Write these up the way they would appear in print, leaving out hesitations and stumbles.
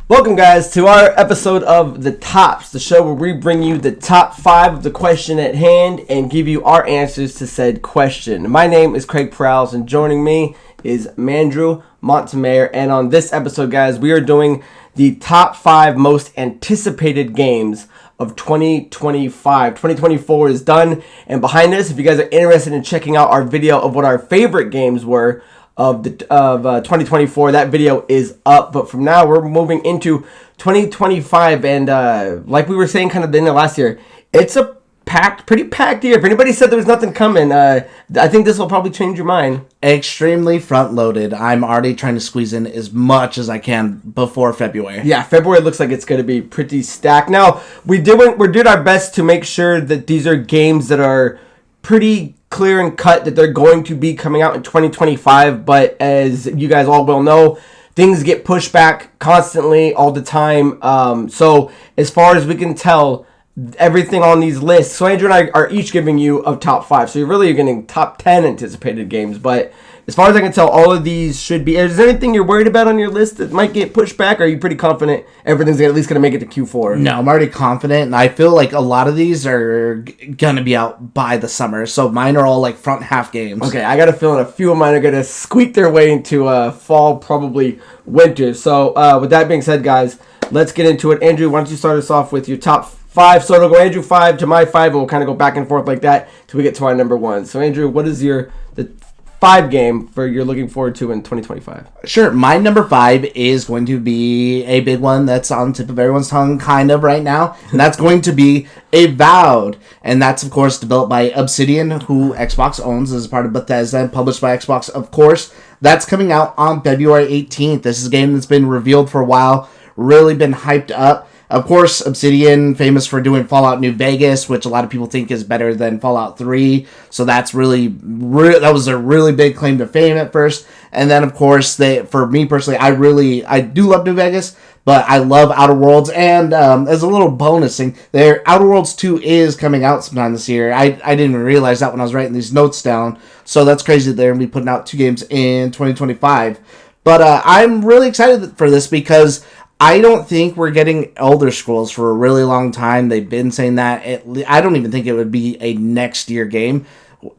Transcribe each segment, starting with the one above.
Welcome, guys, to our episode of The Tops, the show where we bring you the top 5 of the question at hand and give you our answers to said question. My name is Craig Perales, and joining me is Mandrew Montemayor. And on this episode, guys, we are doing the top 5 most anticipated games of 2025. 2024 is done, and behind us, if you guys are interested in checking out our video of what our favorite games were of 2024, that video is up. But from now, we're moving into 2025, and like we were saying kind of the end of last year, it's a pretty packed year. If anybody said there was nothing coming, I think this will probably change your mind. Extremely front-loaded. I'm already trying to squeeze in as much as I can before February. Yeah, February looks like it's going to be pretty stacked. Now, we did our best to make sure that these are games that are pretty clear and cut, that they're going to be coming out in 2025, but as you guys all well know, things get pushed back constantly all the time. So as far as we can tell, everything on these lists, so Andrew and I are each giving you a top 5, so you're getting top 10 anticipated games. But as far as I can tell, all of these should be. Is there anything you're worried about on your list that might get pushed back, or are you pretty confident everything's at least going to make it to Q4? No, I'm already confident, and I feel like a lot of these are going to be out by the summer, so mine are all like front half games. Okay, I got a feeling a few of mine are going to squeak their way into fall, probably winter. So with that being said, guys, let's get into it. Andrew, why don't you start us off with your top 5? So it'll go Andrew 5 to my 5, and we'll kind of go back and forth like that till we get to our number 1. So Andrew, what is the 5 game for you're looking forward to in 2025? Sure, my number 5 is going to be a big one that's on the tip of everyone's tongue kind of right now, and that's going to be Avowed, and that's of course developed by Obsidian, who Xbox owns as part of Bethesda, and published by Xbox, of course. That's coming out on February 18th. This is a game that's been revealed for a while, really been hyped up. Of course, Obsidian, famous for doing Fallout New Vegas, which a lot of people think is better than Fallout 3. So that's that was a really big claim to fame at first. And then, of course, for me personally, I do love New Vegas, but I love Outer Worlds. And as a little bonus thing, Outer Worlds 2 is coming out sometime this year. I didn't even realize that when I was writing these notes down. So that's crazy that they're going to be putting out 2 games in 2025. But I'm really excited for this because I don't think we're getting Elder Scrolls for a really long time. They've been saying that. I don't even think it would be a next year game.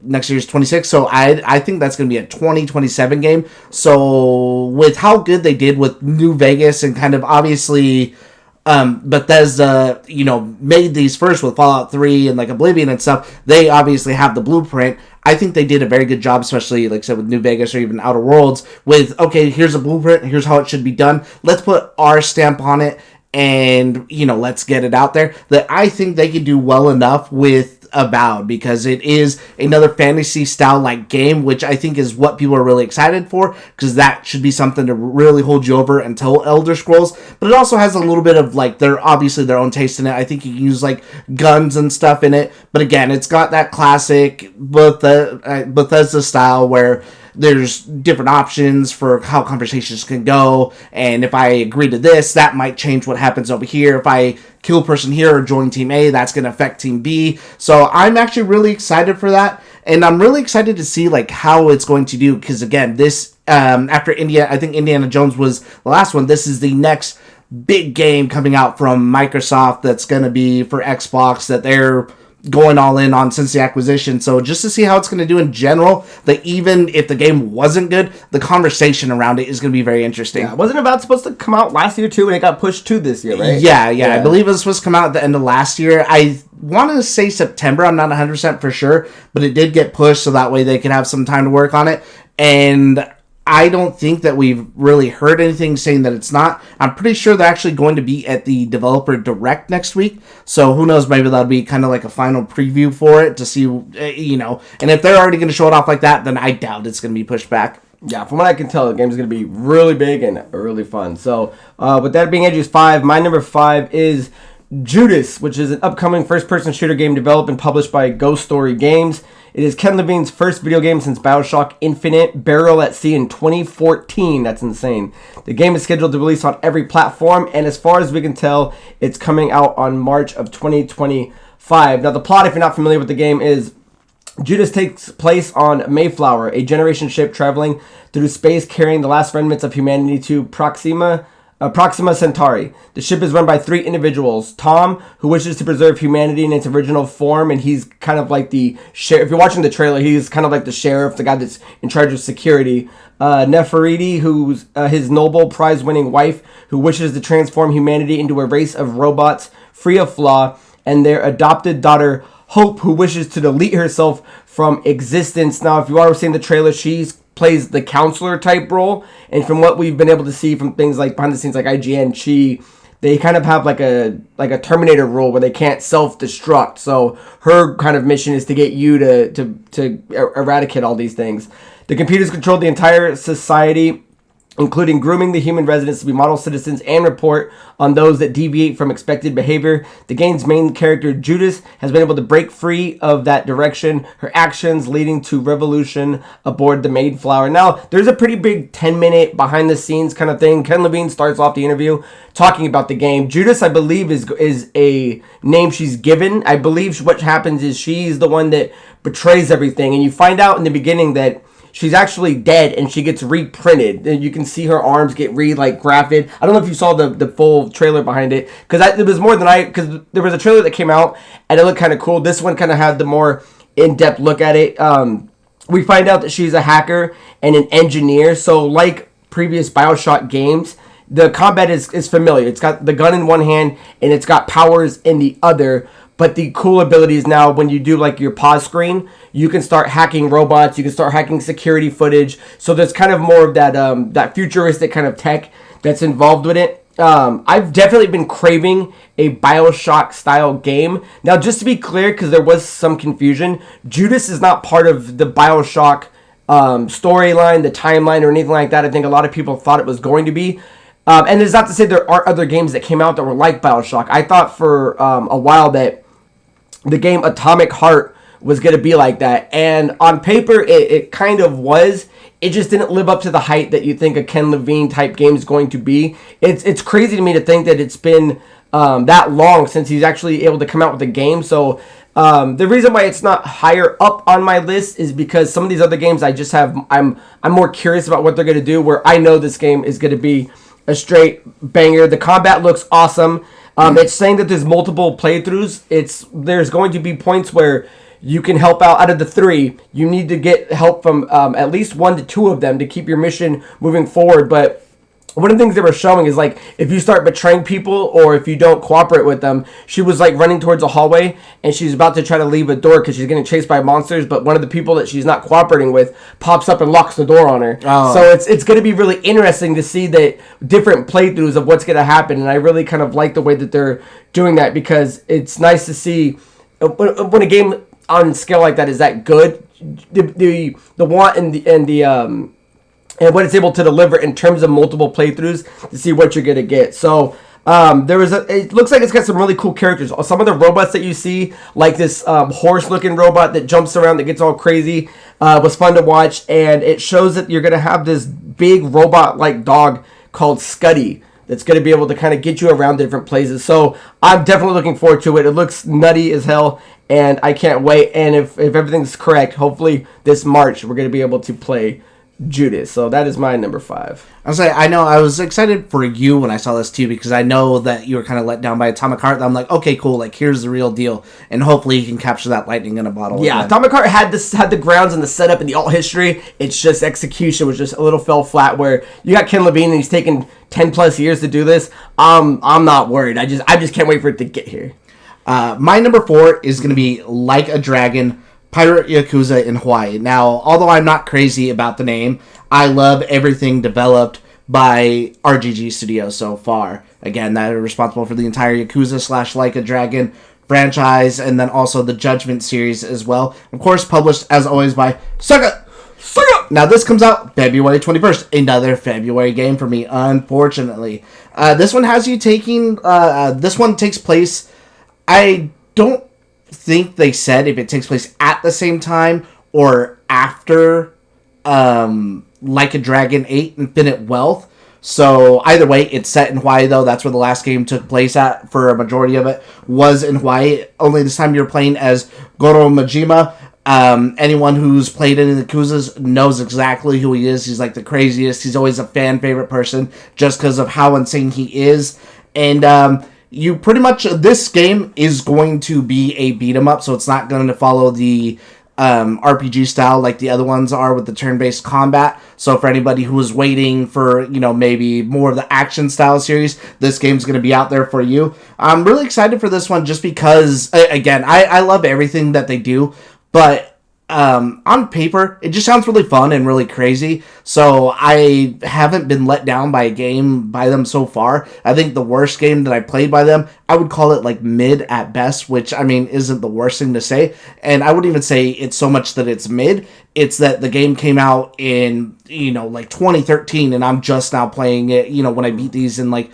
Next year's 26, so I think that's going to be a 2027 game. So with how good they did with New Vegas, and kind of obviously Bethesda, made these first with Fallout 3 and like Oblivion and stuff, they obviously have the blueprint. I think they did a very good job, especially, like I said, with New Vegas or even Outer Worlds, with, okay, here's a blueprint, here's how it should be done. Let's put our stamp on it, and, let's get it out there. That I think they could do well enough with Avowed, because it is another fantasy-style like game, which I think is what people are really excited for, because that should be something to really hold you over until Elder Scrolls. But it also has a little bit of, like, obviously their own taste in it. I think you can use, like, guns and stuff in it. But again, it's got that classic Bethesda style where there's different options for how conversations can go, and if I agree to this, that might change what happens over here. If I kill person here or join Team A, that's going to affect Team B. So I'm actually really excited for that, and I'm really excited to see like how it's going to do, because again, this after I think Indiana Jones was the last one. This is the next big game coming out from Microsoft that's going to be for Xbox, that they're going all in on since the acquisition. So just to see how it's going to do in general, that even if the game wasn't good, the conversation around it is going to be very interesting. Yeah, wasn't Avowed supposed to come out last year too, and it got pushed to this year, right? Yeah. I believe it was supposed to come out at the end of last year. I wanted to say September, I'm not 100% for sure, but it did get pushed so that way they could have some time to work on it. And I don't think that we've really heard anything saying that it's not. I'm pretty sure they're actually going to be at the Developer Direct next week. So who knows, maybe that'll be kind of like a final preview for it to see, and if they're already going to show it off like that, then I doubt it's going to be pushed back. Yeah, from what I can tell, the game's going to be really big and really fun. So with that being Andrew's 5, my number 5 is Judas, which is an upcoming first-person shooter game developed and published by Ghost Story Games. It is Ken Levine's first video game since BioShock Infinite, Burial at Sea in 2014. That's insane. The game is scheduled to release on every platform, and as far as we can tell, it's coming out on March of 2025. Now, the plot, if you're not familiar with the game, is Judas takes place on Mayflower, a generation ship traveling through space carrying the last remnants of humanity to Proxima Proxima Centauri. The ship is run by 3 individuals. Tom, who wishes to preserve humanity in its original form, and he's kind of like the sheriff. If you're watching the trailer, he's kind of like the sheriff, the guy that's in charge of security. Nefertiti, who's his Nobel Prize-winning wife, who wishes to transform humanity into a race of robots free of flaw, and their adopted daughter, Hope, who wishes to delete herself from existence. Now, if you are seeing the trailer, she plays the counselor type role, and from what we've been able to see from things like behind the scenes like IGN, they kind of have like a Terminator role where they can't self-destruct. So her kind of mission is to get you to eradicate all these things. The computers control the entire society, including grooming the human residents to be model citizens and report on those that deviate from expected behavior. The game's main character, Judas, has been able to break free of that direction, her actions leading to revolution aboard the Mayflower. Now, there's a pretty big 10-minute behind-the-scenes kind of thing. Ken Levine starts off the interview talking about the game. Judas, I believe, is a name she's given. I believe what happens is she's the one that betrays everything, and you find out in the beginning that she's actually dead, and she gets reprinted. And you can see her arms get graphed. I don't know if you saw the full trailer behind it, because it was more than because there was a trailer that came out, and it looked kind of cool. This one kind of had the more in-depth look at it. We find out that she's a hacker and an engineer. So like previous BioShock games, the combat is familiar. It's got the gun in one hand, and it's got powers in the other. But the cool ability is now when you do like your pause screen, you can start hacking robots, you can start hacking security footage. So there's kind of more of that futuristic kind of tech that's involved with it. I've definitely been craving a BioShock style game. Now, just to be clear, because there was some confusion, Judas is not part of the BioShock storyline, the timeline, or anything like that. I think a lot of people thought it was going to be. And it's not to say there aren't other games that came out that were like BioShock. I thought for a while that the game Atomic Heart was going to be like that. And on paper, it kind of was. It just didn't live up to the hype that you think a Ken Levine type game is going to be. It's crazy to me to think that it's been that long since he's actually able to come out with a game. So the reason why it's not higher up on my list is because some of these other games I'm more curious about what they're going to do, where I know this game is going to be a straight banger. The combat looks awesome. It's saying that there's multiple playthroughs. There's going to be points where you can help out of the 3. You need to get help from at least 1 to 2 of them to keep your mission moving forward. But one of the things they were showing is like if you start betraying people or if you don't cooperate with them. She was like running towards a hallway and she's about to try to leave a door because she's getting chased by monsters, but one of the people that she's not cooperating with pops up and locks the door on her. So it's going to be really interesting to see that different playthroughs of what's going to happen, and I really kind of like the way that they're doing that, because it's nice to see when a game on scale like that is that good, the want and what it's able to deliver in terms of multiple playthroughs to see what you're going to get. So it looks like it's got some really cool characters. Some of the robots that you see, like this horse-looking robot that jumps around that gets all crazy, was fun to watch. And it shows that you're going to have this big robot-like dog called Scuddy that's going to be able to kind of get you around different places. So I'm definitely looking forward to it. It looks nutty as hell, and I can't wait. And if everything's correct, hopefully this March we're going to be able to play Judas. So that is my number 5. I was excited for you when I saw this too, because I know that you were kind of let down by Atomic Heart. I'm like, okay, cool, like here's the real deal, and hopefully you can capture that lightning in a bottle. Yeah, again. Atomic Heart had the grounds and the setup and the alt history. It's just execution was just a little fell flat. Where you got Ken Levine and he's taken 10 plus years to do this. I'm not worried. I just can't wait for it to get here. My number 4 is going to be Like a Dragon, Pirate Yakuza in Hawaii. Now, although I'm not crazy about the name, I love everything developed by RGG Studios so far. Again, that are responsible for the entire Yakuza / Like a Dragon franchise, and then also the Judgment series as well. Of course, published as always by Sega. Now, this comes out February 21st. Another February game for me, unfortunately. This one has you taking... this one takes place... I don't think they said if it takes place at the same time or after Like a Dragon 8 Infinite Wealth. So either way, it's set in Hawaii, though. That's where the last game took place at, for a majority of it, was in Hawaii. Only this time you're playing as Goro Majima. Anyone who's played any of the Yakuzas knows exactly who he is. He's like the craziest. He's always a fan favorite person just because of how insane he is. And you pretty much, this game is going to be a beat 'em up, so it's not going to follow the RPG style like the other ones are with the turn-based combat. So for anybody who was waiting for, maybe more of the action style series, this game's going to be out there for you. I'm really excited for this one just because, again, I love everything that they do, but on paper, it just sounds really fun and really crazy. So I haven't been let down by a game by them so far. I think the worst game that I played by them, I would call it like mid at best, which I mean isn't the worst thing to say. And I wouldn't even say it's so much that it's mid. It's that the game came out in, like 2013 and I'm just now playing it, when I beat these in like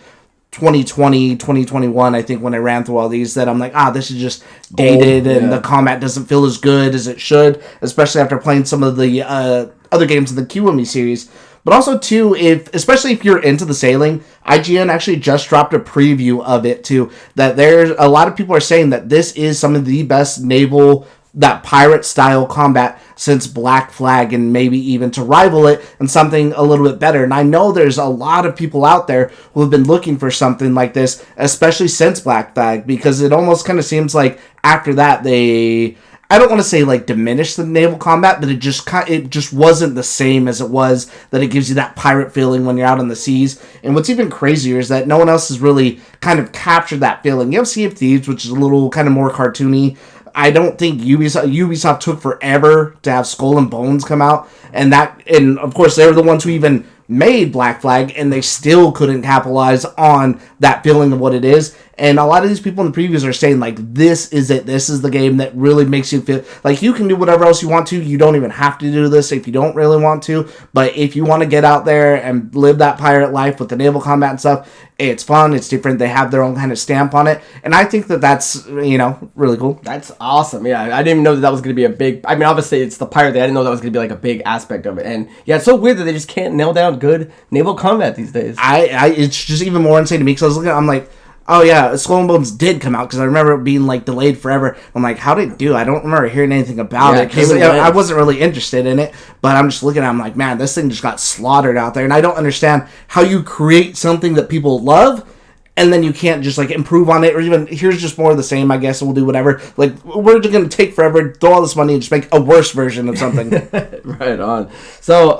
2020, 2021, I think, when I ran through all these, that I'm like, this is just dated, and the combat doesn't feel as good as it should, especially after playing some of the other games in the Kiwami series. But also, too, especially if you're into the sailing, IGN actually just dropped a preview of it, too, that there's a lot of people are saying that this is some of the best naval, that pirate-style combat since Black Flag, and maybe even to rival it and something a little bit better. And I know there's a lot of people out there who have been looking for something like this, especially since Black Flag, because it almost kind of seems like after that I don't want to say like diminish the naval combat, but it just wasn't the same as it was, that it gives you that pirate feeling when you're out on the seas. And what's even crazier is that no one else has really kind of captured that feeling. You have Sea of Thieves, which is a little kind of more cartoony. I don't think Ubisoft took forever to have Skull and Bones come out, and of course they were the ones who even made Black Flag, and they still couldn't capitalize on that feeling of what it is. And a lot of these people in the previews are saying, like, this is it. This is the game that really makes you feel like you can do whatever else you want to. You don't even have to do this if you don't really want to. But if you want to get out there and live that pirate life with the naval combat and stuff, it's fun. It's different. They have their own kind of stamp on it. And I think that that's, really cool. That's awesome. Yeah, I didn't even know that was going to be a big... I mean, obviously, it's the pirate thing. I didn't know that was going to be, like, a big aspect of it. And, yeah, it's so weird that they just can't nail down good naval combat these days. It's just even more insane to me, because I was looking at I'm like, oh yeah, Skull and Bones did come out, because I remember it being like delayed forever. I'm like, how did it do? I don't remember hearing anything about it, because I wasn't really interested in it. But I'm just looking at it, I'm like, man, this thing just got slaughtered out there, and I don't understand how you create something that people love, and then you can't just like improve on it, or even here's just more of the same, I guess, and we'll do whatever. Like, we're just gonna take forever, throw all this money, and just make a worse version of something. Right on. So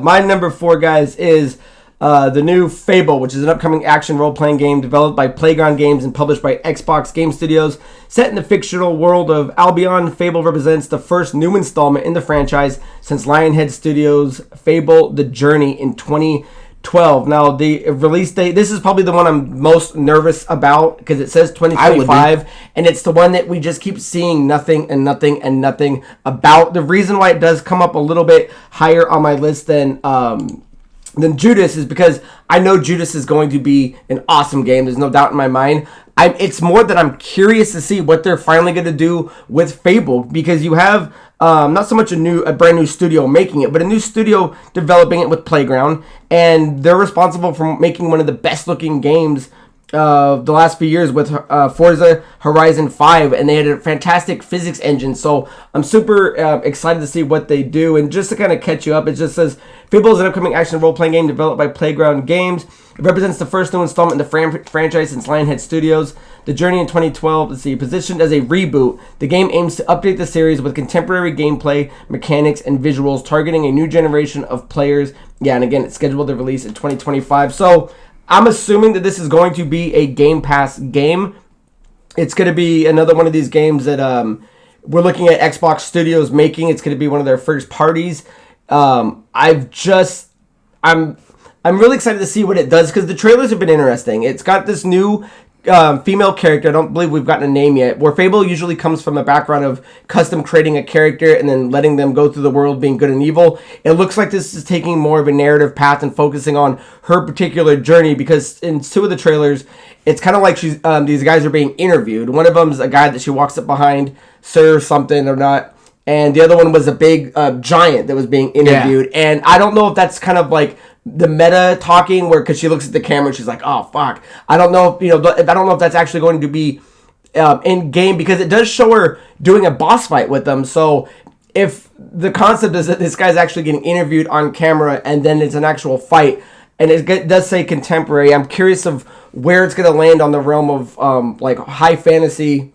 my number 4, guys, is the new Fable, which is an upcoming action role-playing game developed by Playground Games and published by Xbox Game Studios. Set in the fictional world of Albion, Fable represents the first new installment in the franchise since Lionhead Studios' Fable: The Journey in 2012. Now, the release date, this is probably the one I'm most nervous about, because it says 2025, and it's the one that we just keep seeing nothing and nothing and nothing about. The reason why it does come up a little bit higher on my list than Judas is because I know Judas is going to be an awesome game. There's no doubt in my mind. It's more that I'm curious to see what they're finally going to do with Fable, because you have not so much a brand new studio making it, but a new studio developing it with Playground, and they're responsible for making one of the best looking games the last few years with Forza Horizon 5, and they had a fantastic physics engine. So I'm super excited to see what they do. And just to kind of catch you up, it just says Fable is an upcoming action role-playing game developed by Playground Games. It represents the first new installment in the franchise since Lionhead Studios. The Journey in 2012, positioned as a reboot, the game aims to update the series with contemporary gameplay, mechanics, and visuals, targeting a new generation of players. Yeah, and again, it's scheduled to release in 2025. So I'm assuming that this is going to be a Game Pass game. It's going to be another one of these games that we're looking at Xbox Studios making. It's going to be one of their first parties. I'm really excited to see what it does, because the trailers have been interesting. It's got this new female character. I don't believe we've gotten a name yet, where Fable usually comes from a background of custom creating a character and then letting them go through the world being good and evil. It looks like this is taking more of a narrative path and focusing on her particular journey, because in 2 of the trailers, it's kind of like these guys are being interviewed. One of them is a guy that she walks up behind, sir something or not, and the other one was a big giant that was being interviewed. Yeah. And I don't know if that's kind of like the meta talking, where because she looks at the camera and she's like, oh fuck, I don't know if that's actually going to be in game, because it does show her doing a boss fight with them. So if the concept is that this guy's actually getting interviewed on camera and then it's an actual fight, and it does say contemporary, I'm curious of where it's going to land on the realm of like high fantasy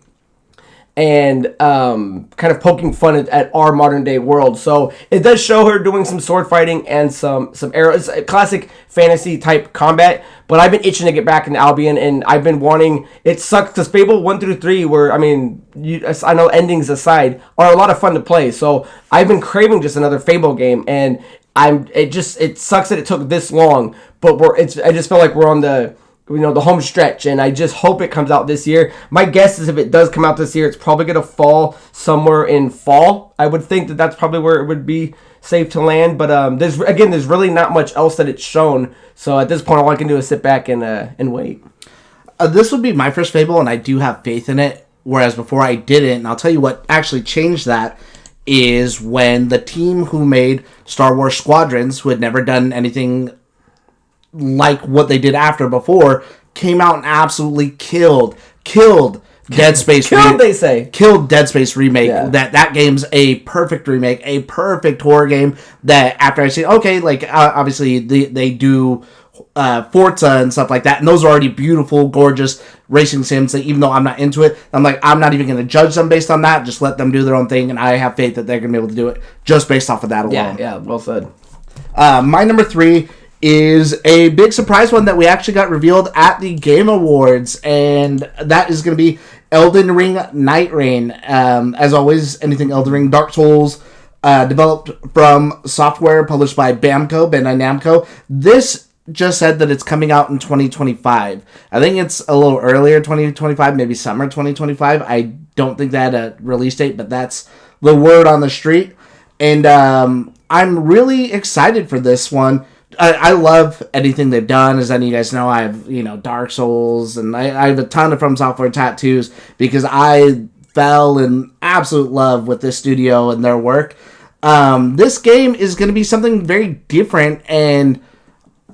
and kind of poking fun at our modern day world. So it does show her doing some sword fighting and some arrows. It's a classic fantasy type combat, but I've been itching to get back into Albion, and I've been wanting. It sucks because Fable 1 through 3 were, I mean, I know endings aside, are a lot of fun to play. So I've been craving just another Fable game, and it sucks that it took this long, but I just feel like we're on the home stretch, and I just hope it comes out this year. My guess is if it does come out this year, it's probably going to fall somewhere in fall. I would think that that's probably where it would be safe to land, but there's really not much else that it's shown, so at this point all I can do is sit back and wait. This would be my first Fable, and I do have faith in it, whereas before I didn't, and I'll tell you what actually changed that is when the team who made Star Wars Squadrons, who had never done anything like what they did after before, came out and absolutely killed Dead Space. Killed Dead Space remake. Yeah. That game's a perfect remake, a perfect horror game. That after I see, okay, like obviously they do Forza and stuff like that, and those are already beautiful, gorgeous racing sims. That even though I'm not into it, I'm like, I'm not even going to judge them based on that. Just let them do their own thing, and I have faith that they're going to be able to do it just based off of that alone. Yeah, well said. My number 3 is a big surprise one that we actually got revealed at the Game Awards, and that is going to be Elden Ring Night Reign. As always, anything Elden Ring, Dark Souls, developed from software published by Bandai Namco. This just said that it's coming out in 2025. I think it's a little earlier, 2025, maybe summer 2025. I don't think they had a release date, but that's the word on the street. And I'm really excited for this one. I love anything they've done. As any of you guys know, I have, Dark Souls, and I have a ton of From Software tattoos because I fell in absolute love with this studio and their work. This game is going to be something very different, and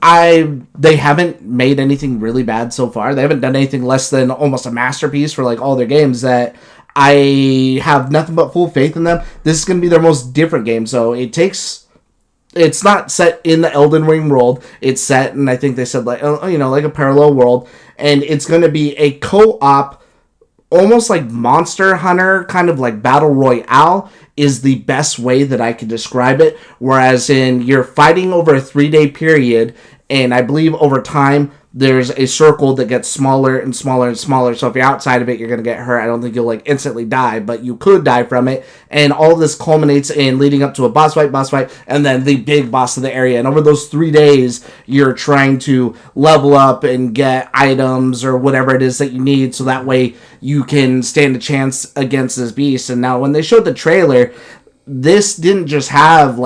they haven't made anything really bad so far. They haven't done anything less than almost a masterpiece for like all their games. That I have nothing but full faith in them. This is going to be their most different game, so it's not set in the Elden Ring world. It's set in, I think they said, like a parallel world. And it's going to be a co-op, almost like Monster Hunter, kind of like Battle Royale is the best way that I could describe it. Whereas you're fighting over a 3-day period, and I believe over time, there's a circle that gets smaller and smaller and smaller. So if you're outside of it, you're going to get hurt. I don't think you'll instantly die, but you could die from it. And all this culminates in leading up to a boss fight, and then the big boss of the area. And over those 3 days, you're trying to level up and get items or whatever it is that you need, so that way you can stand a chance against this beast. And now when they showed the trailer, this didn't just have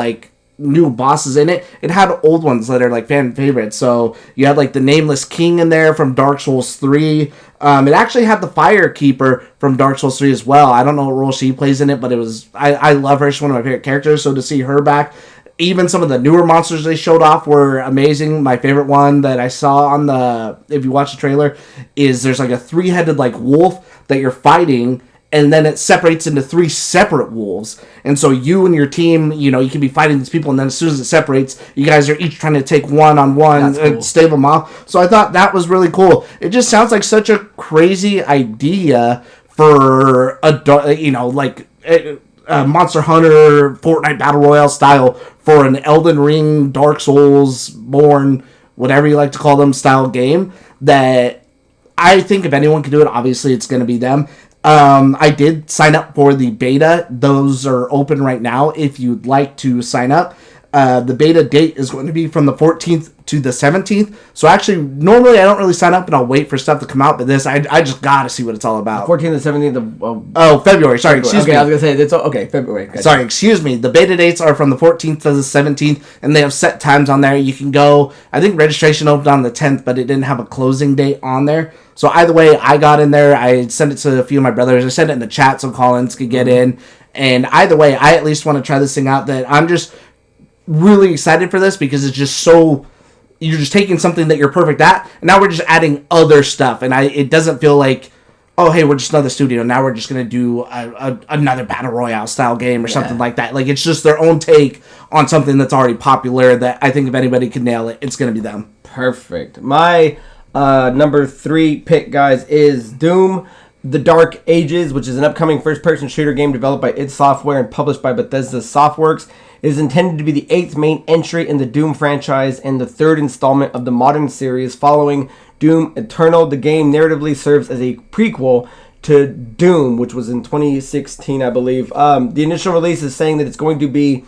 new bosses in it. It had old ones that are like fan favorites. So you had the Nameless King in there from Dark Souls 3. It actually had the Fire Keeper from Dark Souls 3 as well. I don't know what role she plays in it, but I love her. She's one of my favorite characters. So to see her back, even some of the newer monsters they showed off were amazing. My favorite one that I saw if you watch the trailer, is there's a 3-headed wolf that you're fighting, and then it separates into 3 separate wolves. And so you and your team, you can be fighting these people, and then as soon as it separates, you guys are each trying to take one-on-one and stave them off. So I thought that was really cool. It just sounds like such a crazy idea for a Monster Hunter, Fortnite Battle Royale style for an Elden Ring, Dark Souls, Born, whatever you like to call them, style game. That I think if anyone can do it, obviously it's going to be them. I did sign up for the beta. Those are open right now if you'd like to sign up. The beta date is going to be from the 14th to the 17th. So actually, normally I don't really sign up and I'll wait for stuff to come out. But this, I just got to see what it's all about. 14th to 17th of... February. Sorry, excuse me. I was going to say, it's okay, February. Gotcha. Sorry, excuse me. The beta dates are from the 14th to the 17th. And they have set times on there. You can go... I think registration opened on the 10th, but it didn't have a closing date on there. So either way, I got in there. I sent it to a few of my brothers. I sent it in the chat so Collins could get in. And either way, I at least want to try this thing out. That I'm just really excited for this because it's just so... You're just taking something that you're perfect at, and now we're just adding other stuff. And it doesn't feel like oh, hey, we're just another studio. Now we're just going to do another Battle Royale style game or something like that. Like, it's just their own take on something that's already popular that I think if anybody can nail it, it's going to be them. Perfect. My number 3 pick, guys, is Doom The Dark Ages, which is an upcoming first-person shooter game developed by id Software and published by Bethesda Softworks. It is intended to be the 8th main entry in the Doom franchise and the 3rd installment of the modern series following Doom Eternal. The game narratively serves as a prequel to Doom, which was in 2016, I believe. The initial release is saying that it's going to be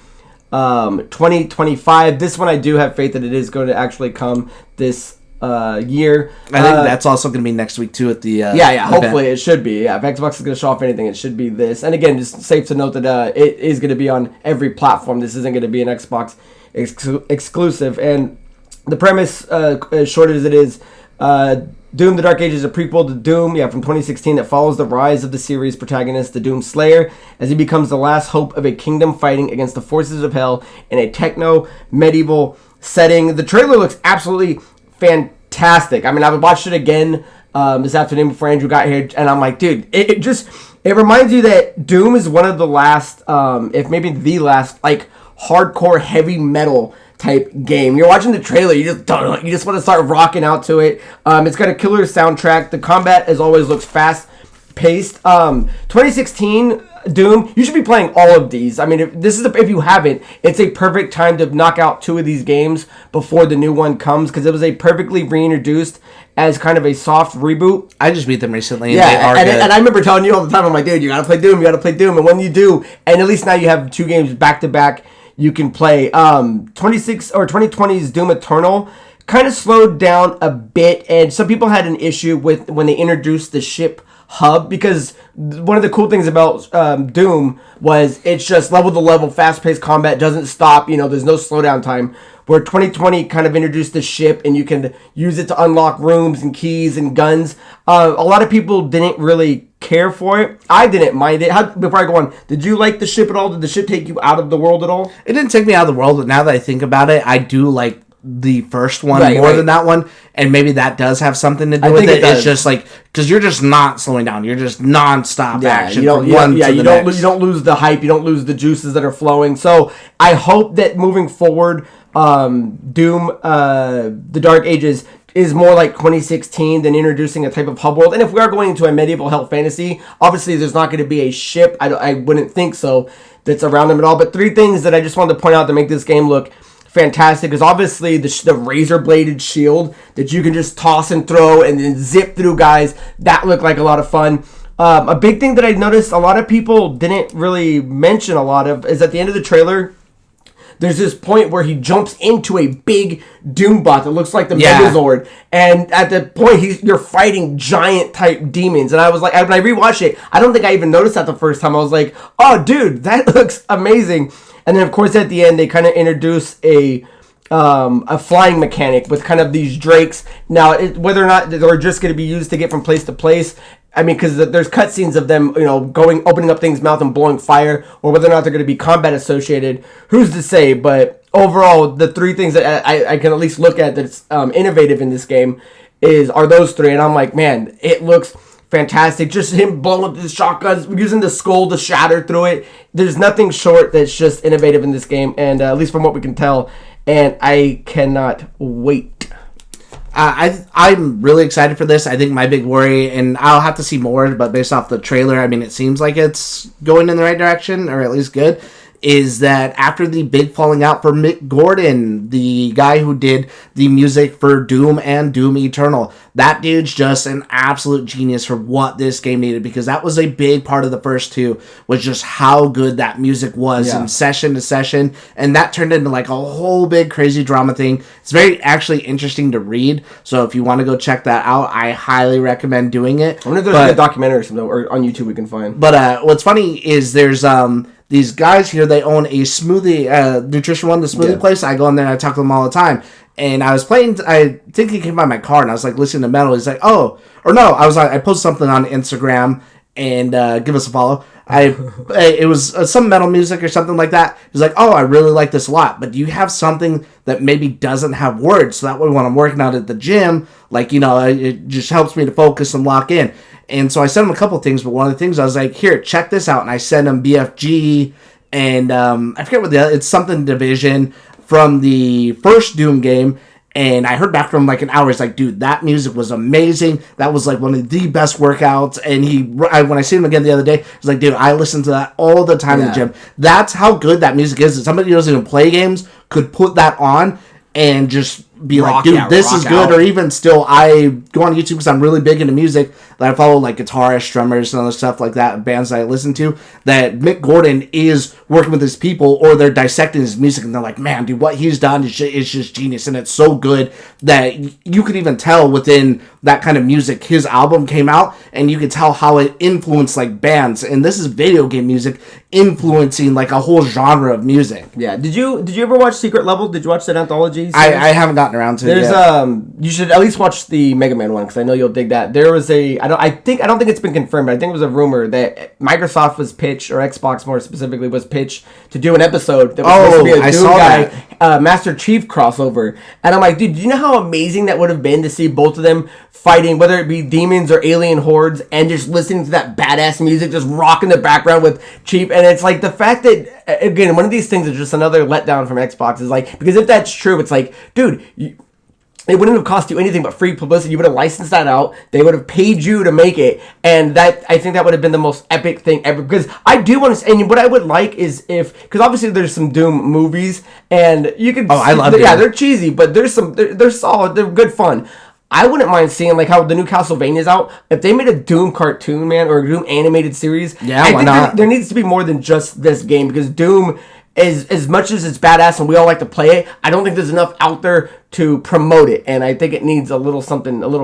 2025. This one I do have faith that it is going to actually come this year. I think that's also going to be next week too at the hopefully it should be. If Xbox is going to show off anything, it should be this. And again, just safe to note that it is going to be on every platform. This isn't going to be an Xbox exclusive. And the premise, as short as it is, Doom The Dark Ages is a prequel to Doom from 2016 that follows the rise of the series protagonist, the Doom Slayer, as he becomes the last hope of a kingdom fighting against the forces of hell in a techno-medieval setting. The trailer looks absolutely fantastic. I mean, I watched it again this afternoon before Andrew got here, and I'm like, dude, it reminds you that Doom is one of the last, if maybe the last, like, hardcore heavy metal type game. You're watching the trailer, you just want to start rocking out to it. It's got a killer soundtrack. The combat, as always, looks fast-paced. 2016 Doom, you should be playing all of these. I mean, if you haven't, it's a perfect time to knock out 2 of these games before the new one comes, because it was a perfectly reintroduced as kind of a soft reboot. I just beat them recently. And I remember telling you all the time, I'm like, dude, you gotta play Doom. And when you do, and at least now you have 2 games back to back you can play. 2020's Doom Eternal kind of slowed down a bit, and some people had an issue with when they introduced the ship hub, because one of the cool things about Doom was it's just level to level, fast-paced combat, doesn't stop, there's no slowdown time, where 2020 kind of introduced the ship and you can use it to unlock rooms and keys and guns. A lot of people didn't really care for it. I didn't mind it. Before I go on, did you like the ship at all? Did the ship take you out of the world at all? It didn't take me out of the world, but now that I think about it, I do like the first one more than that one, and maybe that does have something to do with it. It's just like, because you're just not slowing down, you're just non-stop action. You don't lose the hype, you don't lose the juices that are flowing. So I hope that moving forward, Doom The Dark Ages is more like 2016 than introducing a type of hub world. And if we are going into a medieval hell fantasy, obviously there's not going to be a ship, I wouldn't think so, that's around them at all. But 3 things that I just wanted to point out to make this game look fantastic is obviously the razor bladed shield that you can just toss and throw and then zip through guys. That looked like a lot of fun. A big thing that I noticed a lot of people didn't really mention a lot of is at the end of the trailer, there's this point where he jumps into a big Doombot that looks like the Megazord, and at the point you're fighting giant type demons. And I was like, when I rewatched it, I don't think I even noticed that the first time. I was like, oh dude, that looks amazing. And then, of course, at the end, they kind of introduce a flying mechanic with kind of these drakes. Now, whether or not they're just going to be used to get from place to place, I mean, because there's cutscenes of them, opening up things' mouth and blowing fire, or whether or not they're going to be combat associated, who's to say? But overall, the 3 things that I can at least look at that's innovative in this game are those 3. And I'm like, man, it looks fantastic. Just him blowing up his shotguns, using the skull to shatter through it. There's nothing short that's just innovative in this game, and at least from what we can tell, and I cannot wait. I'm really excited for this. I think my big worry, and I'll have to see more, but based off the trailer, I mean, it seems like it's going in the right direction, or at least good, is that after the big falling out for Mick Gordon, the guy who did the music for Doom and Doom Eternal, that dude's just an absolute genius for what this game needed, because that was a big part of the first 2, was just how good that music was in session to session, and that turned into like a whole big crazy drama thing. It's very actually interesting to read, so if you want to go check that out, I highly recommend doing it. I wonder if there's a documentary or something, or on YouTube we can find. But what's funny is there's these guys here, they own a smoothie, Nutrition One, the smoothie place. I go in there and I talk to them all the time. And I was playing, I think he came by my car and I was like listening to metal. He's like, I posted something on Instagram and give us a follow. It was some metal music or something like that. He's like, oh, I really like this a lot, but do you have something that maybe doesn't have words? So that way when I'm working out at the gym, like, it just helps me to focus and lock in. And so I sent him a couple things, but one of the things I was like, here, check this out. And I sent him BFG and I forget what it's something Division from the first Doom game. And I heard back from him like an hour. He's like, dude, that music was amazing. That was like one of the best workouts. And when I see him again the other day, he's like, dude, I listen to that all the time in the gym. That's how good that music is. Somebody who doesn't even play games could put that on and just be like, dude, this is good. Or even still, I go on YouTube because I'm really big into music. That I follow like guitarists, drummers, and other stuff like that, bands that I listen to, that Mick Gordon is working with his people or they're dissecting his music and they're like, man, dude, what he's done is just genius. And it's so good that you could even tell within that kind of music, his album came out and you could tell how it influenced like bands. And this is video game music influencing like a whole genre of music. Yeah. Did you ever watch Secret Level? Did you watch that anthology? I haven't gotten around to it yet. You should at least watch the Mega Man one because I know you'll dig that. There was I don't think it's been confirmed, but I think it was a rumor that Microsoft was pitched, or Xbox more specifically was pitched to do an episode that was supposed to be a Doom guy, Master Chief crossover. And I'm like, dude, do you know how amazing that would have been to see both of them fighting, whether it be demons or alien hordes, and just listening to that badass music just rock in the background with Chief. And it's like the fact that, again, one of these things is just another letdown from Xbox is like, because if that's true, it's like, dude, it wouldn't have cost you anything but free publicity. You would have licensed that out. They would have paid you to make it. And that, I think that would have been the most epic thing ever. Because I do want to, and what I would like is because obviously there's some Doom movies, and you could, I love them. Yeah, they're cheesy, but there's they're solid, they're good fun. I wouldn't mind seeing like how the new Castlevania's out. If they made a Doom cartoon, man, or a Doom animated series, why not? There needs to be more than just this game, because Doom, as much as it's badass and we all like to play it, I don't think there's enough out there to promote it, and I think it needs a little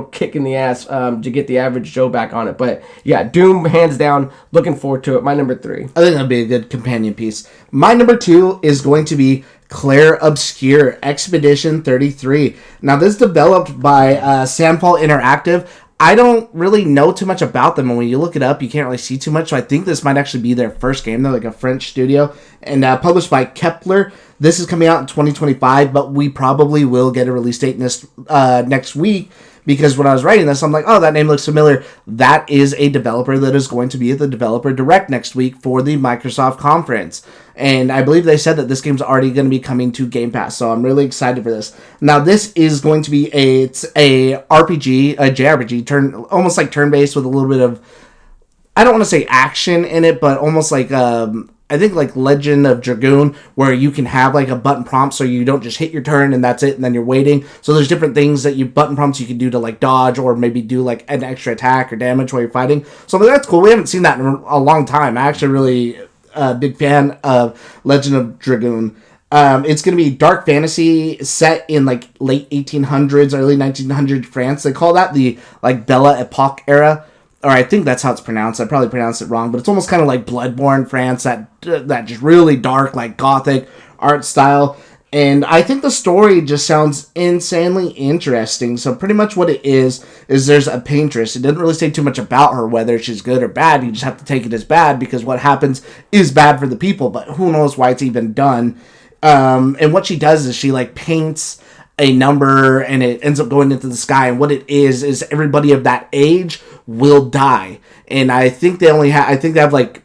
kick in the ass to get the average Joe back on it. But yeah, Doom, hands down, looking forward to it. My number 3. I think that'd be a good companion piece. My number 2 is going to be Claire Obscure Expedition 33. Now, this is developed by Sandfall Interactive. I don't really know too much about them, and when you look it up, you can't really see too much, so I think this might actually be their first game. They're like a French studio, and published by Kepler. This is coming out in 2025, but we probably will get a release date next week, because when I was writing this, I'm like, oh, that name looks familiar. That is a developer that is going to be at the Developer Direct next week for the Microsoft conference. And I believe they said that this game's already going to be coming to Game Pass, so I'm really excited for this. Now, this is going to be a RPG, a JRPG, almost like turn-based with a little bit of, I don't want to say action in it, but almost like, I think like Legend of Dragoon, where you can have like a button prompt so you don't just hit your turn and that's it, and then you're waiting. So there's different things that button prompts you can do to like dodge or maybe do like an extra attack or damage while you're fighting. So that's cool. We haven't seen that in a long time. I'm actually really a big fan of Legend of Dragoon. It's going to be dark fantasy set in like late 1800s, early 1900s France. They call that the like Belle Epoque era. Or I think that's how it's pronounced. I probably pronounced it wrong, but it's almost kind of like Bloodborne France, that just really dark, like gothic art style. And I think the story just sounds insanely interesting. So pretty much what it is there's a paintress. It doesn't really say too much about her, whether she's good or bad. You just have to take it as bad, because what happens is bad for the people, but who knows why it's even done. And what she does is she like paints a number, and it ends up going into the sky, and what it is everybody of that age will die. And I think they have like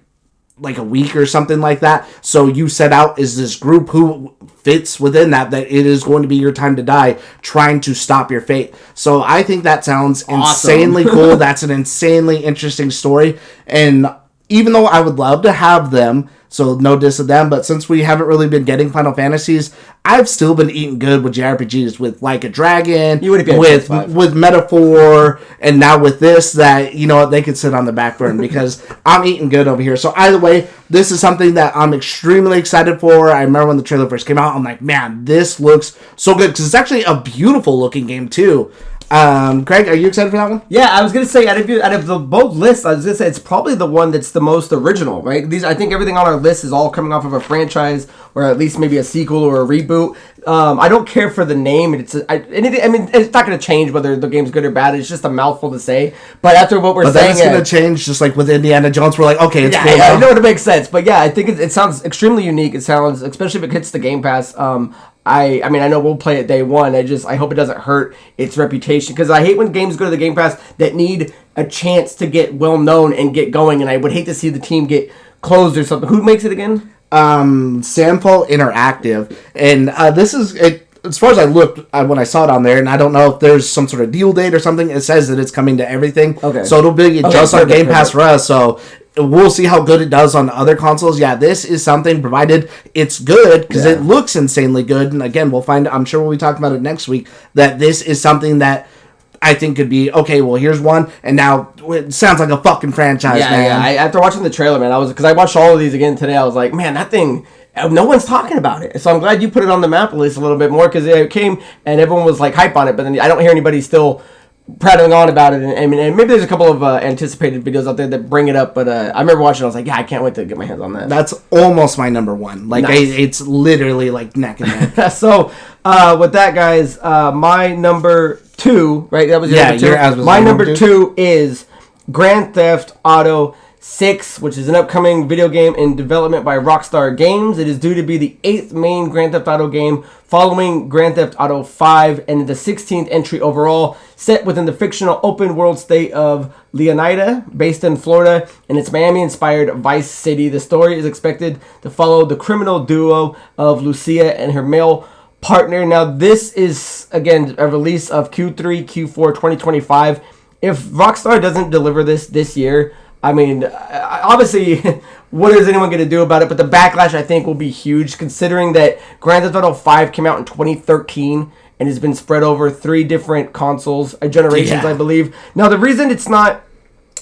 a week or something like that. So you set out as this group who fits within that it is going to be your time to die, trying to stop your fate. So I think that sounds insanely cool. That's an insanely interesting story. And even though I would love to have them, so no diss of them, but since we haven't really been getting Final Fantasies, I've still been eating good with JRPGs, with Like a Dragon, with Metaphor, and now with this, that, you know what, they could sit on the back burner, because I'm eating good over here. So either way, this is something that I'm extremely excited for. I remember when the trailer first came out, I'm like, man, this looks so good, because it's actually a beautiful looking game too. Craig, are you excited for that one? Yeah, I was gonna say out of the both lists, I was gonna say it's probably the one that's the most original, right? I think everything on our list is all coming off of a franchise or at least maybe a sequel or a reboot. I don't care for the name. It's not gonna change whether the game's good or bad. It's just a mouthful to say. But after what we're saying, it's gonna change. Just like with Indiana Jones, we're like, okay, it's cool. Yeah, I know it makes sense, but yeah, I think it sounds extremely unique. It sounds, especially if it hits the Game Pass. I mean, I know we'll play it day one. I hope it doesn't hurt its reputation, because I hate when games go to the Game Pass that need a chance to get well known and get going, and I would hate to see the team get closed or something. Who makes it again? Sample Interactive, and this is it. As far as I looked when I saw it on there, and I don't know if there's some sort of deal date or something. It says that it's coming to everything. Okay. So it'll be just on Game Pass for us. So we'll see how good it does on other consoles. Yeah, this is something, provided it's good, because it looks insanely good. And again, we'll find, I'm sure we'll be talking about it next week, that this is something that I think could be, okay, well, here's one, and now it sounds like a fucking franchise, man. Yeah, after watching the trailer, man, because I watched all of these again today, I was like, man, that thing, no one's talking about it. So I'm glad you put it on the map list a little bit more, because it came and everyone was like hype on it, but then I don't hear anybody still prattling on about it, and maybe there's a couple of anticipated videos out there that bring it up, but I remember watching it, I was like, yeah, I can't wait to get my hands on that. That's almost my number one. Like, nice. It's literally like neck and neck. So, with that, guys, my number two, right? That was your number two. My number two is Grand Theft Auto 6, which is an upcoming video game in development by Rockstar Games. It is due to be the 8th main Grand Theft Auto game, following Grand Theft Auto 5, and the 16th entry overall, set within the fictional open-world state of Leonida, based in Florida, and its Miami-inspired Vice City. The story is expected to follow the criminal duo of Lucia and her male partner. Now, this is, again, a release of Q3, Q4 2025. If Rockstar doesn't deliver this year, I mean, obviously, what is anyone going to do about it? But the backlash, I think, will be huge, considering that Grand Theft Auto 5 came out in 2013 and has been spread over 3 different consoles, generations, I believe. Now, the reason it's not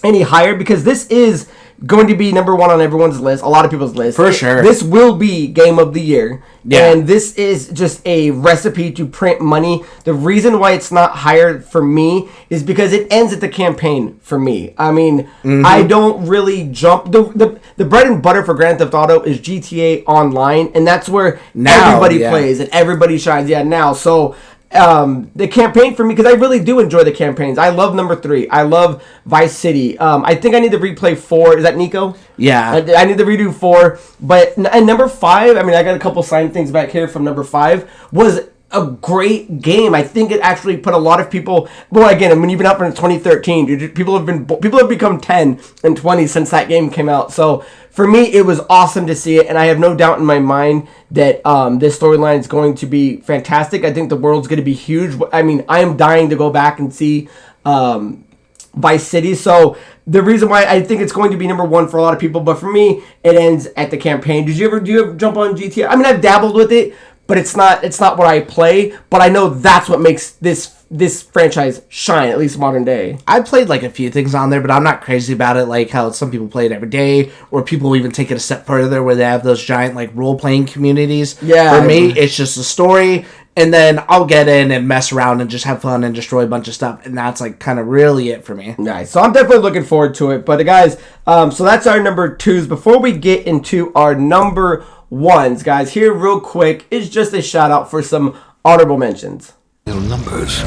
any higher, because this is going to be number one on everyone's list, a lot of people's list. For sure. This will be Game of the Year. Yeah. And this is just a recipe to print money. The reason why it's not higher for me is because it ends at the campaign for me. I mean, I don't really jump. The bread and butter for Grand Theft Auto is GTA Online, and that's where everybody plays and everybody shines. Yeah, now. So the campaign for me, because I really do enjoy the campaigns. I love number 3. I love Vice City. I think I need to replay 4. Is that Nico? Yeah. I need to redo 4. But and number 5, I mean, I got a couple signed things back here from number 5, was a great game. I think it actually put a lot of people. Well, again, I mean, even up in 2013, dude, people have become 10 and 20 since that game came out. So for me, it was awesome to see it, and I have no doubt in my mind that this storyline is going to be fantastic. I think the world's going to be huge. I mean, I am dying to go back and see Vice City. So the reason why I think it's going to be number 1 for a lot of people, but for me, it ends at the campaign. Do you ever jump on GTA? I mean, I've dabbled with it, but it's not what I play. But I know that's what makes this franchise shine, at least modern day. I played like a few things on there, but I'm not crazy about it, like how some people play it every day, or people even take it a step further where they have those giant like role-playing communities. Yeah. For me, it's just a story, and then I'll get in and mess around and just have fun and destroy a bunch of stuff, and that's like kind of really it for me. Nice. So I'm definitely looking forward to it. But guys, so that's our number 2s. Before we get into our number 1s, guys, here real quick is just a shout out for some honorable mentions. Numbers.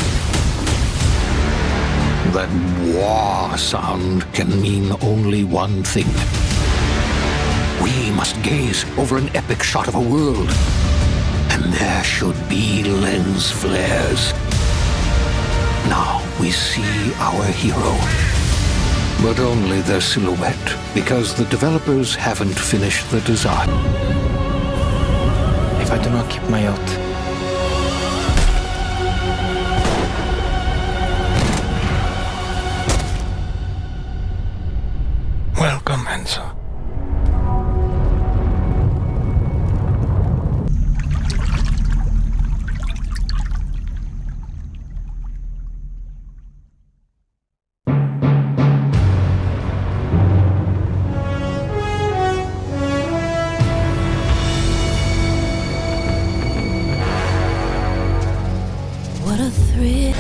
That wah sound can mean only one thing. We must gaze over an epic shot of a world, and there should be lens flares. Now we see our hero, but only their silhouette, because the developers haven't finished the design. If I do not keep my oath, welcome, Enzo. What a thrill.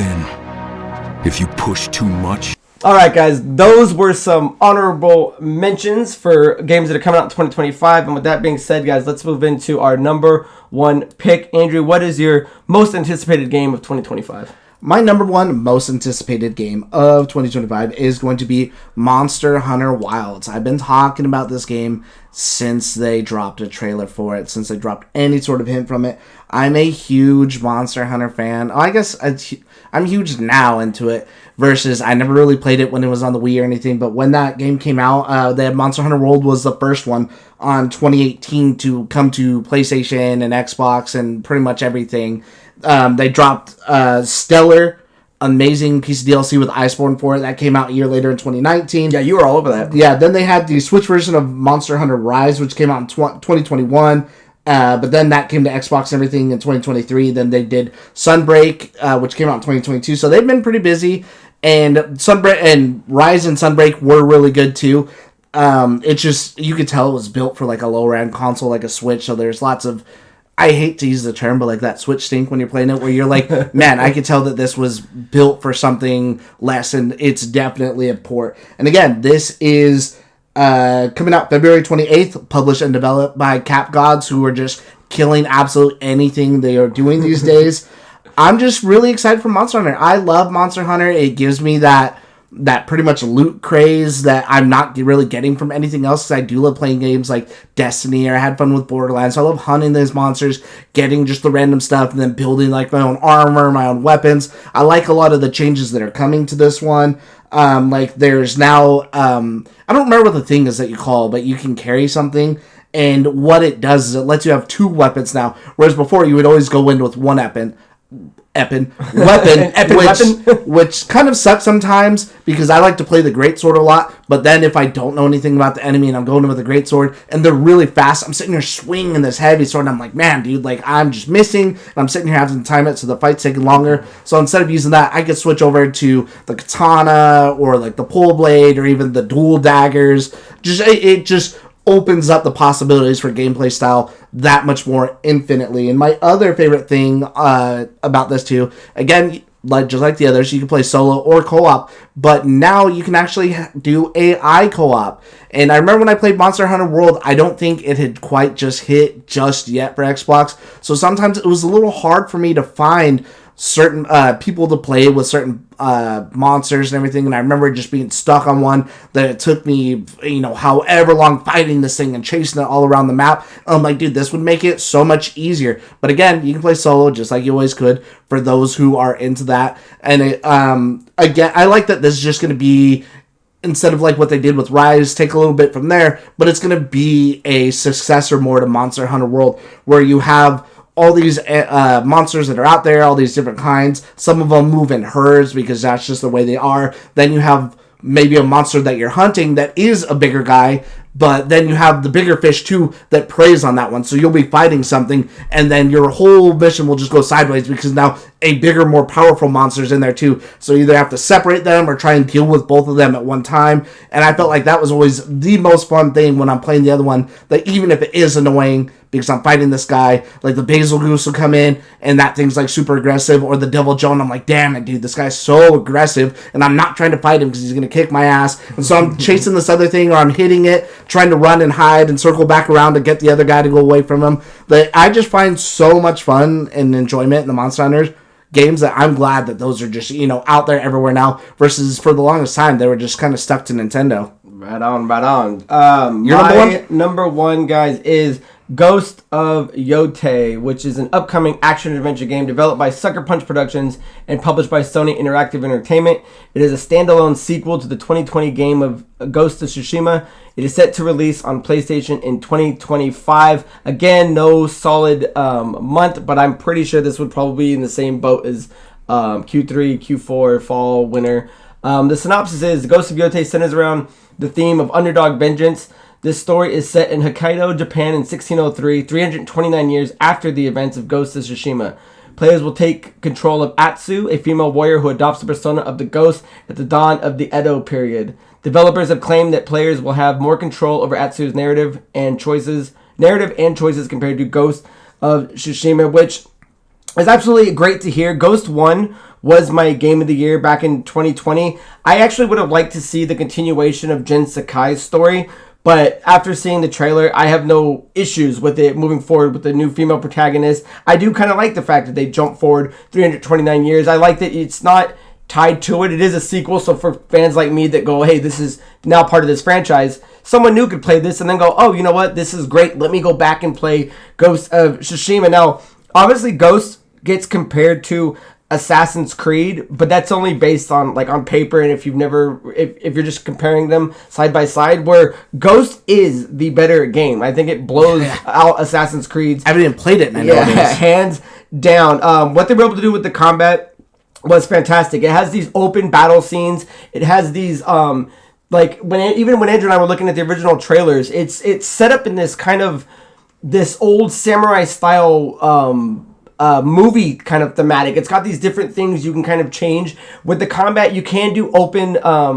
thin. If you push too much... All right, guys, those were some honorable mentions for games that are coming out in 2025. And with that being said, guys, let's move into our number one pick. Andrew, what is your most anticipated game of 2025? My number one most anticipated game of 2025 is going to be Monster Hunter Wilds. I've been talking about this game since they dropped a trailer for it, since they dropped any sort of hint from it. I'm a huge Monster Hunter fan. I guess I'm huge now into it, versus I never really played it when it was on the Wii or anything, but when that game came out, the Monster Hunter World was the first one on 2018 to come to PlayStation and Xbox and pretty much everything. They dropped Stellar, amazing piece of DLC with Iceborne for it. That came out a year later in 2019. Yeah, you were all over that. Yeah, then they had the Switch version of Monster Hunter Rise, which came out in 2021. But then that came to Xbox and everything in 2023. Then they did Sunbreak, which came out in 2022. So they've been pretty busy. And Sunbreak and Rise and Sunbreak were really good too. It's just, you could tell it was built for like a lower end console, like a Switch. So there's lots of, I hate to use the term, but like that Switch stink when you're playing it, where you're like, man, I could tell that this was built for something less, and it's definitely a port. And again, this is coming out February 28th, published and developed by Cap Gods, who are just killing absolute anything they are doing these days. I'm just really excited for Monster Hunter. I love Monster Hunter. It gives me that pretty much loot craze that I'm not really getting from anything else, because I do love playing games like Destiny, or I had fun with Borderlands. So I love hunting those monsters, getting just the random stuff, and then building like my own armor, my own weapons. I like a lot of the changes that are coming to this one. Like there's now, I don't remember what the thing is that you call, but you can carry something. And what it does is it lets you have two weapons now, whereas before you would always go in with one weapon, which kind of sucks sometimes, because I like to play the greatsword a lot, but then if I don't know anything about the enemy and I'm going in with a greatsword and they're really fast, I'm sitting here swinging this heavy sword and I'm like, man, dude, like I'm just missing, and I'm sitting here having to time it, so the fight's taking longer. So instead of using that, I could switch over to the katana or like the pole blade or even the dual daggers. It just opens up the possibilities for gameplay style that much more infinitely. And my other favorite thing about this too, again, just like the others, you can play solo or co-op, but now you can actually do AI co-op. And I remember when I played Monster Hunter World, I don't think it had quite just hit just yet for Xbox, so sometimes it was a little hard for me to find certain people to play with certain monsters and everything, and I remember just being stuck on one that it took me, however long fighting this thing and chasing it all around the map. I'm like, dude, this would make it so much easier. But again, you can play solo just like you always could for those who are into that. And again, I like that this is just going to be, instead of like what they did with Rise, take a little bit from there, but it's going to be a successor more to Monster Hunter World, where you have all these monsters that are out there, all these different kinds. Some of them move in herds because that's just the way they are. Then you have maybe a monster that you're hunting that is a bigger guy, but then you have the bigger fish too that preys on that one. So you'll be fighting something, and then your whole mission will just go sideways because now a bigger, more powerful monster's in there too. So you either have to separate them or try and deal with both of them at one time. And I felt like that was always the most fun thing when I'm playing the other one, that even if it is annoying because I'm fighting this guy, like the Basil Goose will come in and that thing's like super aggressive, or the Devil Joan, I'm like, damn it, dude, this guy's so aggressive, and I'm not trying to fight him because he's going to kick my ass. And so I'm chasing this other thing, or I'm hitting it, trying to run and hide and circle back around to get the other guy to go away from him. But I just find so much fun and enjoyment in the Monster Hunters games that I'm glad that those are just, out there everywhere now, versus for the longest time they were just kind of stuck to Nintendo. Right on. Your number one, guys, is Ghost of Yotei, which is an upcoming action-adventure game developed by Sucker Punch Productions and published by Sony Interactive Entertainment. It is a standalone sequel to the 2020 game of Ghost of Tsushima. It is set to release on PlayStation in 2025. Again, no solid month, but I'm pretty sure this would probably be in the same boat as Q3, Q4, fall, winter. The synopsis is, Ghost of Yotei centers around the theme of underdog vengeance. This story is set in Hokkaido, Japan in 1603, 329 years after the events of Ghost of Tsushima. Players will take control of Atsu, a female warrior who adopts the persona of the ghost at the dawn of the Edo period. Developers have claimed that players will have more control over Atsu's narrative and choices compared to Ghost of Tsushima, which is absolutely great to hear. Ghost 1 was my game of the year back in 2020. I actually would have liked to see the continuation of Jin Sakai's story, but after seeing the trailer, I have no issues with it moving forward with the new female protagonist. I do kind of like the fact that they jumped forward 329 years. I like that it's not tied to it. It is a sequel, so for fans like me that go, hey, this is now part of this franchise, someone new could play this and then go, oh, you know what, this is great, let me go back and play Ghost of Tsushima. Now, obviously, Ghost gets compared to Assassin's Creed, but that's only based on on paper, and if you're just comparing them side by side, where Ghost is the better game. I think it blows out Assassin's Creed's. I haven't even played it, and I know it is. Hands down. What they were able to do with the combat was fantastic. It has these open battle scenes. It has these when Andrew and I were looking at the original trailers, it's set up in this kind of this old samurai style movie kind of thematic. It's got these different things you can kind of change with the combat. You can do open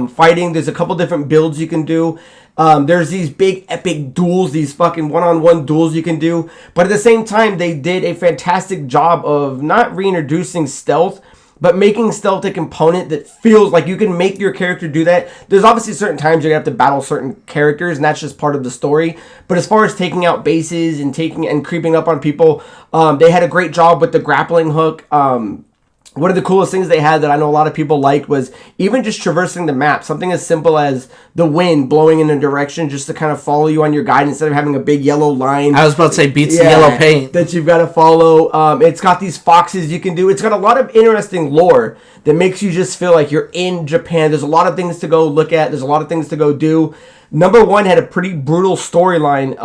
fighting. There's a couple different builds you can do. There's these big epic duels, these fucking one-on-one duels you can do. But at the same time, they did a fantastic job of not reintroducing stealth, but making stealth a component that feels like you can make your character do that. There's obviously certain times you're going to have to battle certain characters, and that's just part of the story. But as far as taking out bases and creeping up on people, they had a great job with the grappling hook. One of the coolest things they had that I know a lot of people liked was even just traversing the map. Something as simple as the wind blowing in a direction just to kind of follow you on your guide instead of having a big yellow line. I was about to say beats the yellow paint. That you've got to follow. It's got these foxes you can do. It's got a lot of interesting lore that makes you just feel like you're in Japan. There's a lot of things to go look at. There's a lot of things to go do. Number one had a pretty brutal storyline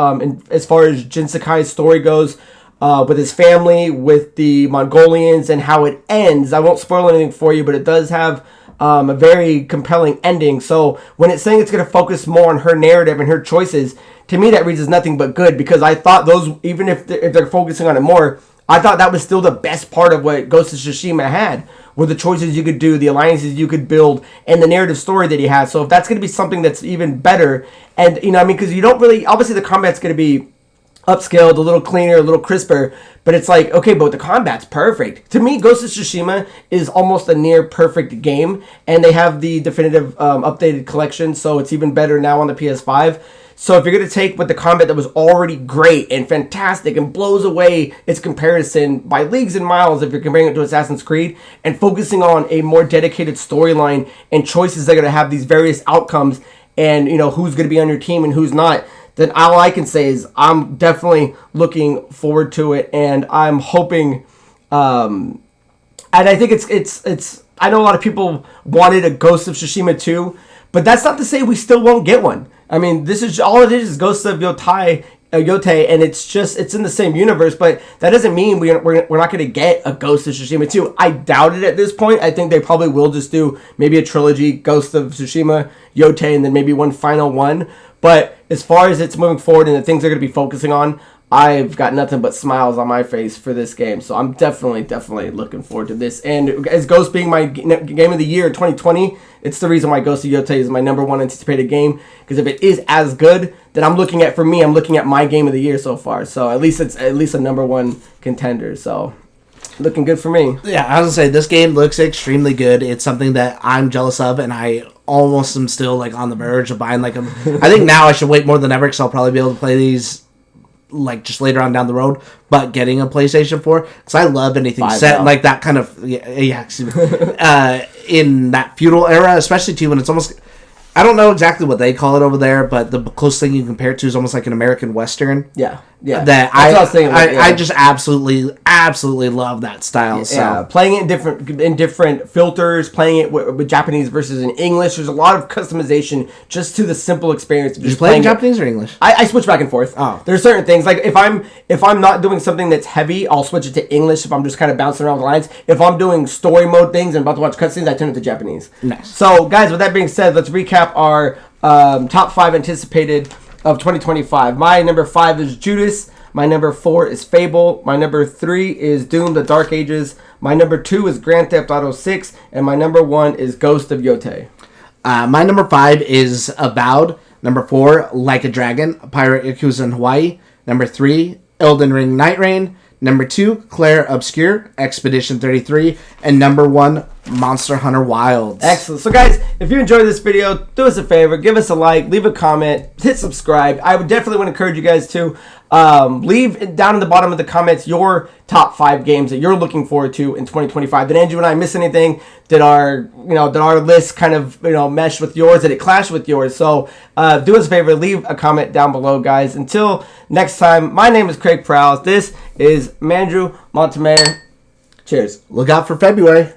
as far as Jin Sakai's story goes. With his family, with the Mongolians, and how it ends. I won't spoil anything for you, but it does have a very compelling ending. So when it's saying it's going to focus more on her narrative and her choices, to me that reads as nothing but good, because I thought those, even if they're focusing on it more, I thought that was still the best part of what Ghost of Tsushima had, were the choices you could do, the alliances you could build, and the narrative story that he has. So if that's going to be something that's even better, and because you don't really, obviously the combat's going to be upscaled, a little cleaner, a little crisper, but it's like, okay, but the combat's perfect. To me, Ghost of Tsushima is almost a near perfect game, and they have the definitive updated collection, so it's even better now on the PS5. So if you're going to take with the combat that was already great and fantastic and blows away its comparison by leagues and miles if you're comparing it to Assassin's Creed, and focusing on a more dedicated storyline and choices that are going to have these various outcomes, and who's going to be on your team and who's not, then all I can say is I'm definitely looking forward to it, and I'm hoping, and I think it's. I know a lot of people wanted a Ghost of Tsushima 2, but that's not to say we still won't get one. I mean, this is all it is Ghost of Yotei, and it's in the same universe, but that doesn't mean we're not going to get a Ghost of Tsushima 2. I doubt it at this point. I think they probably will just do maybe a trilogy, Ghost of Tsushima, Yotei, and then maybe one final one. But as far as it's moving forward and the things they're going to be focusing on, I've got nothing but smiles on my face for this game. So I'm definitely looking forward to this. And as Ghost being my game of the year 2020, it's the reason why Ghost of Yotei is my number one anticipated game. Because if it is as good, then I'm looking at my game of the year so far. So at least it's a number one contender. So looking good for me. Yeah, I was going to say, this game looks extremely good. It's something that I'm jealous of, and I almost am still on the verge of buying I think now I should wait more than ever, because I'll probably be able to play these just later on down the road, but getting a PlayStation 4, because I love anything set in that kind of excuse me, in that feudal era, especially too when it's almost, I don't know exactly what they call it over there, but the closest thing you can compare it to is almost like an American Western. Yeah. That That's what I was thinking. I just absolutely love that style. Yeah, playing it in different filters, playing it with Japanese versus in English. There's a lot of customization just to the simple experience of Did you just play in playing Japanese or English? I switch back and forth. Oh. There's certain things, like if I'm not doing something that's heavy, I'll switch it to English if I'm just kind of bouncing around the lines. If I'm doing story mode things and about to watch cutscenes, I turn it to Japanese. Nice. So guys, with that being said, let's recap our top 5 anticipated of 2025. My number 5 is Judas. My number 4 is Fable. My number 3 is Doom: The Dark Ages. My number 2 is Grand Theft Auto 6. And my number 1 is Ghost of Yotei. My number 5 is Avowed. Number 4, Like a Dragon, Pirate Yakuza in Hawaii. Number 3, Elden Ring Night Rain. Number 2, Claire Obscure, Expedition 33. And number 1, Monster Hunter Wilds. Excellent. So guys, if you enjoyed this video, do us a favor, give us a like, leave a comment, hit subscribe. I would definitely want to encourage you guys to leave down in the bottom of the comments your top 5 games that you're looking forward to in 2025. Did Andrew and I miss anything? Did our list kind of mesh with yours? Did it clash with yours? So do us a favor, leave a comment down below, guys. Until next time, my name is Craig Perales. This is Mandrew Montemayor. Cheers. Look out for February.